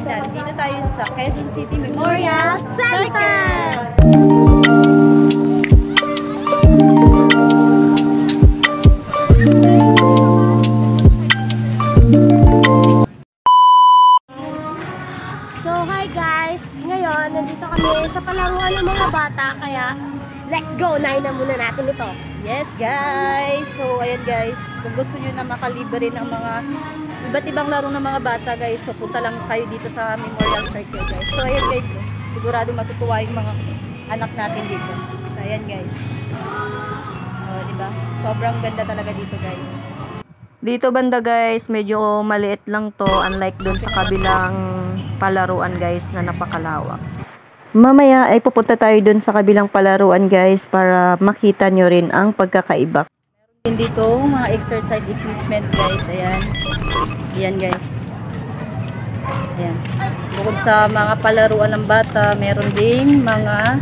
Nandito tayo sa Quezon City Memorial Center! So, hi guys! Ngayon, nandito kami sa palaruan ng mga bata, kaya let's go! Unahin na muna natin ito. Yes guys! So, ayan guys, kung gusto nyo na makalibre ng mga iba't ibang laro ng mga bata guys, so punta lang kayo dito sa Memorial Circle guys. So ayan guys, sigurado matutuwa yung mga anak natin dito. So ayan guys. Oh, diba? Sobrang ganda talaga dito guys. Dito banda guys, medyo maliit lang to, unlike dun sa kabilang palaruan guys na napakalawak. Mamaya ay pupunta tayo dun sa kabilang palaruan guys para makita nyo rin ang pagkakaiba. Meron din dito mga exercise equipment guys, ayan. Ayan guys. Ayan. Bukod sa mga palaruan ng bata, meron ding mga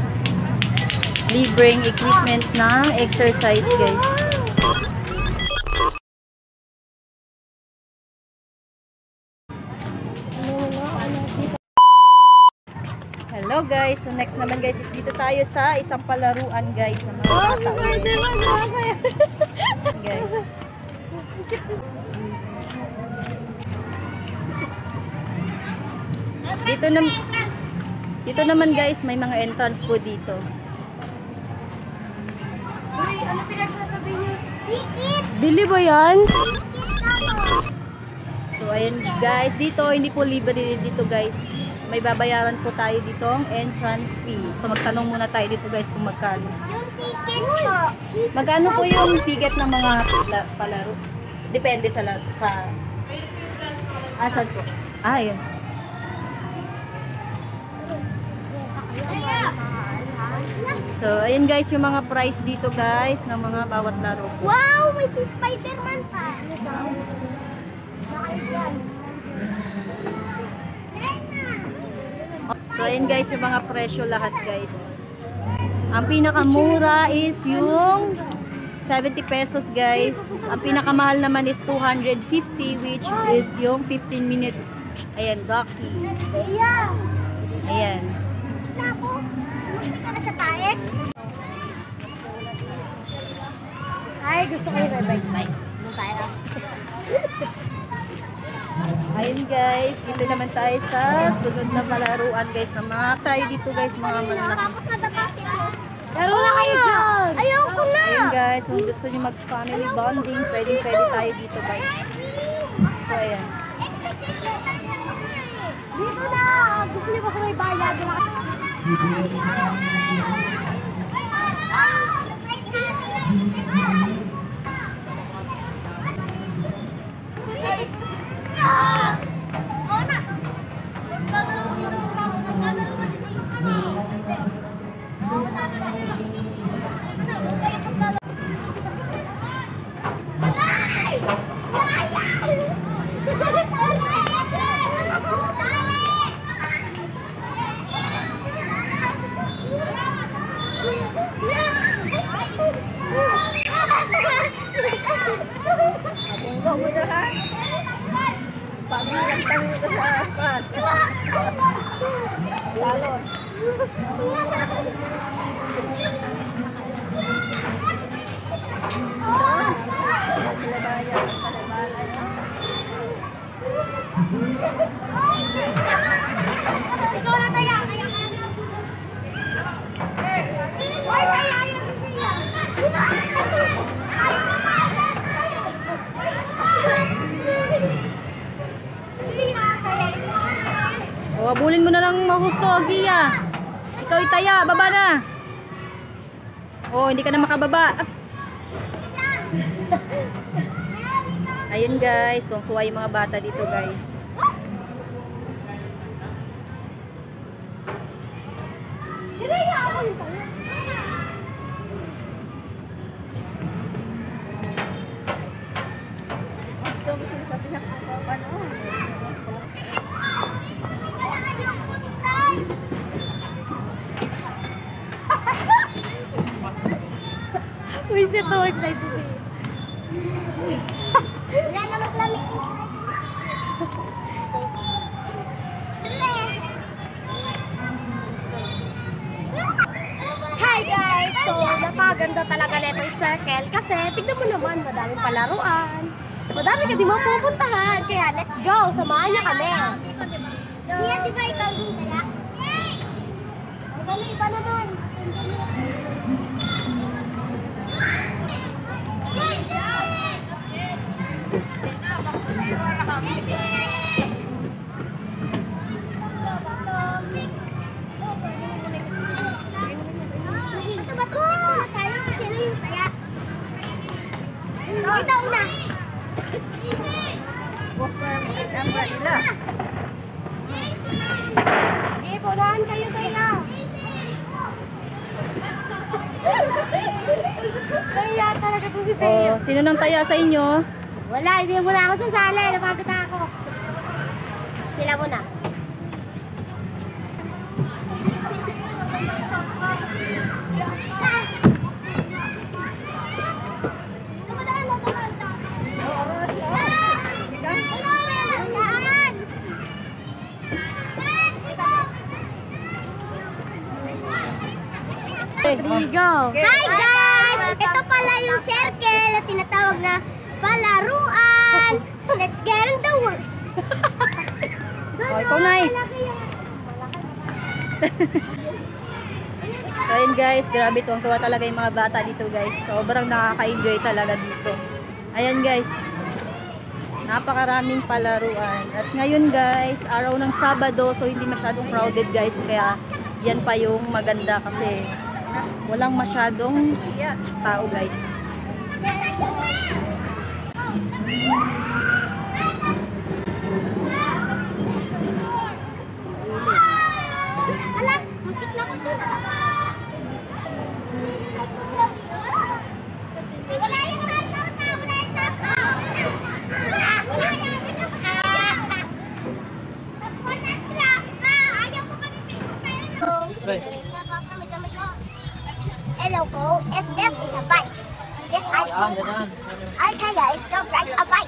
libreng equipments na exercise guys. Hello guys. So next naman guys is dito tayo sa isang palaruan guys ng mga bata. Guys. Dito naman guys, may mga entrance po dito. Uy, ano pinagsasabi niyo? Bili ba yan? So ayan guys, dito hindi po libre dito guys. May babayaran po tayo dito ang entrance fee. So magtanong muna tayo dito guys kung magkano. Yung ticket po. Magkano po yung ticket ng mga palaro? Depende sa asan po. Ah, yun. So, ayun guys, yung mga price dito guys, ng mga bawat laro po. Wow! May si Spider-Man pa! So, ayun guys, yung mga presyo lahat guys. Ang pinakamura is yung 70 pesos guys. Ang pinakamahal naman is 250, which is yung 15 minutes. Ayan, Ducky. Ayan. Ay, gusto ko yung bike. Ayun guys, dito naman tayo sa sunod na palaruan guys. Ng mga tayo dito guys, mga malalaki. Laro na kayo dyan! Ayoko na! Ayun guys, kung gusto nyo mag-family bonding, pwede tayo dito guys. So ayan. Dito na! Gusto niyo ba kung may bayad? O, abulin mo na lang mahusto, Zia. Ikaw itaya, baba na. O, hindi ka na makababa. Ayun guys, tuwang-tuwa yung mga bata dito guys. Pinaya ako yung tayo. Ito mo sa pinakapano. Uy, siya to, excited to see. Wala na mas lamig. Hi guys! So, napaganda talaga na itong circle kasi tignan mo naman, madaming palaruan. Madami ka di mo pupuntahan. Kaya let's go! Samahan niyo kami. Siya, di ba ikaw din kaya? Ang iba naman. Ito ba ito? Tayo, sino yung kaya? Ito una. Huwag pa ang nila. Sige, punahan kayo sa ila. Kaya talaga to si Teo. Oh, sino nang taya sa inyo? Wala, hindi mo na ako sasali. Napagod na ako. Sila muna. There you go. Hi guys! Ito pala yung circle na tinatawag na palaruan. Let's get in the works. Oh, ikaw nice. So ayun guys, grabe tuwang-tuwa talaga yung mga bata dito guys. Sobrang nakaka-enjoy talaga dito. Ayan guys. Napakaraming palaruan. At ngayon guys, araw ng Sabado, so hindi masyadong crowded guys. Kaya yan pa yung maganda kasi walang masyadong tao guys. Ala, muntik na ko dun. Wala yung sapaw na, wala yung sapaw. Wala yung ayaw ko kami Hello ko, this is a bike. This I tell you, it's not like a bike.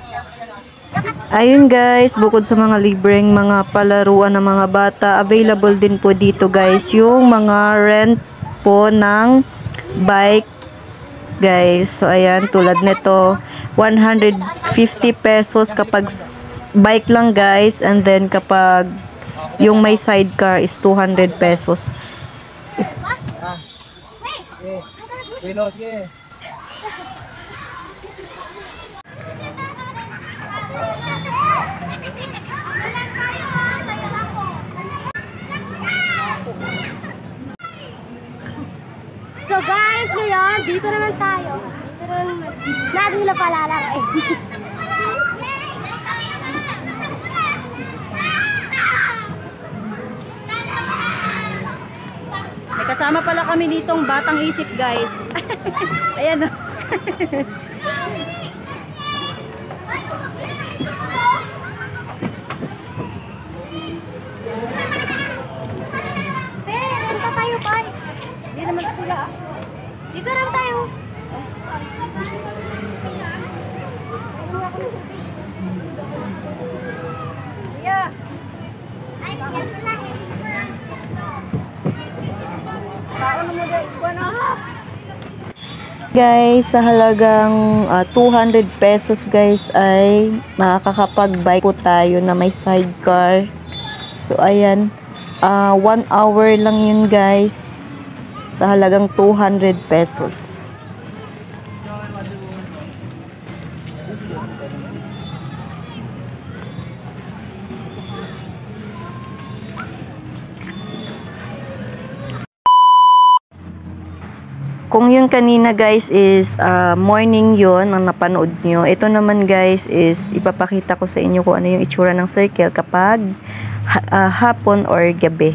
Ayun guys, bukod sa mga libreng mga palaruan ng mga bata, available din po dito guys yung mga rent po ng bike guys. So ayan, tulad nito 150 pesos kapag bike lang guys, and then kapag yung may sidecar is 200 pesos. Sige. So guys, ngayon, dito naman tayo. Dito naman. Natin sila palalakain. May kasama pala kami ditong batang isip guys. Ayan o. Dito tayo, pai. Hindi naman pula. Dito naman tayo. Yeah. Guys, sa halagang 200 pesos guys ay makakapag-bike po tayo na may sidecar. So ayan, 1 hour lang yun guys sa halagang 200 pesos. Kung yun kanina guys is morning yun ang napanood nyo. Ito naman guys is ipapakita ko sa inyo kung ano yung itsura ng circle kapag hapon or gabi.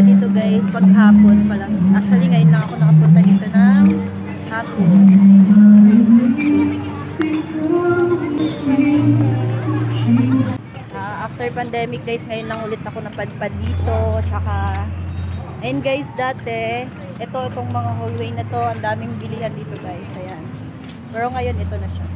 nakapunta dito guys, paghapon pa lang. Actually, ngayon lang ako nakapunta dito ng hapon. After pandemic guys, ngayon lang ulit ako napadpad dito. Tsaka, and guys, dati, itong mga hallway na to, ang daming bilihan dito guys. Ayan. Pero ngayon, ito na siya.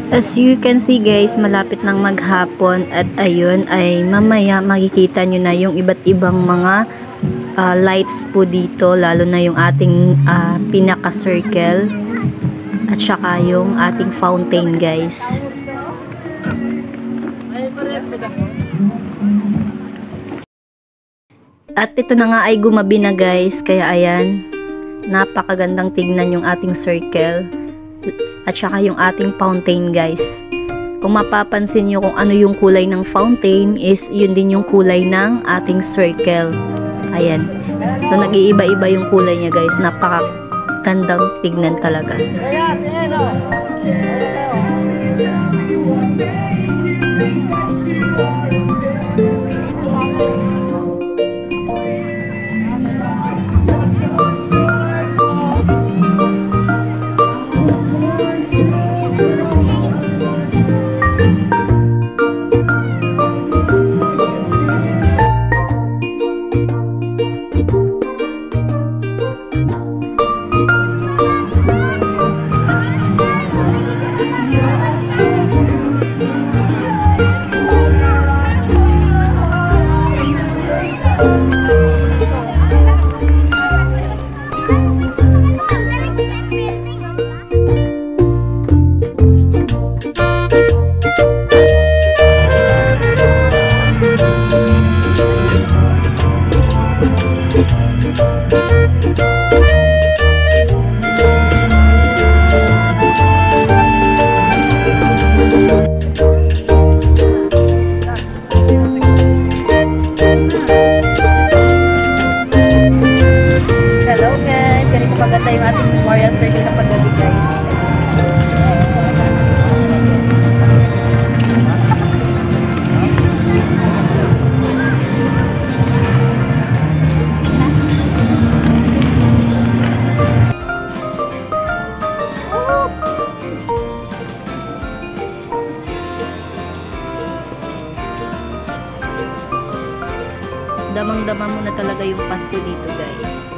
As you can see guys, malapit nang maghapon at ayun ay mamaya makikita nyo na yung iba't ibang mga lights po dito, lalo na yung ating pinaka-circle at saka yung ating fountain guys. At ito na nga ay gumabi na guys, kaya ayan, napakagandang tignan yung ating circle at saka yung ating fountain guys. Kung mapapansin nyo kung ano yung kulay ng fountain is yun din yung kulay ng ating circle. Ayan. So nag-iiba-iba yung kulay niya guys. Napakagandang tignan talaga. Maganda yung ating memorial circle na paggabi guys. Damang-dama mo na talaga yung Pasko dito guys.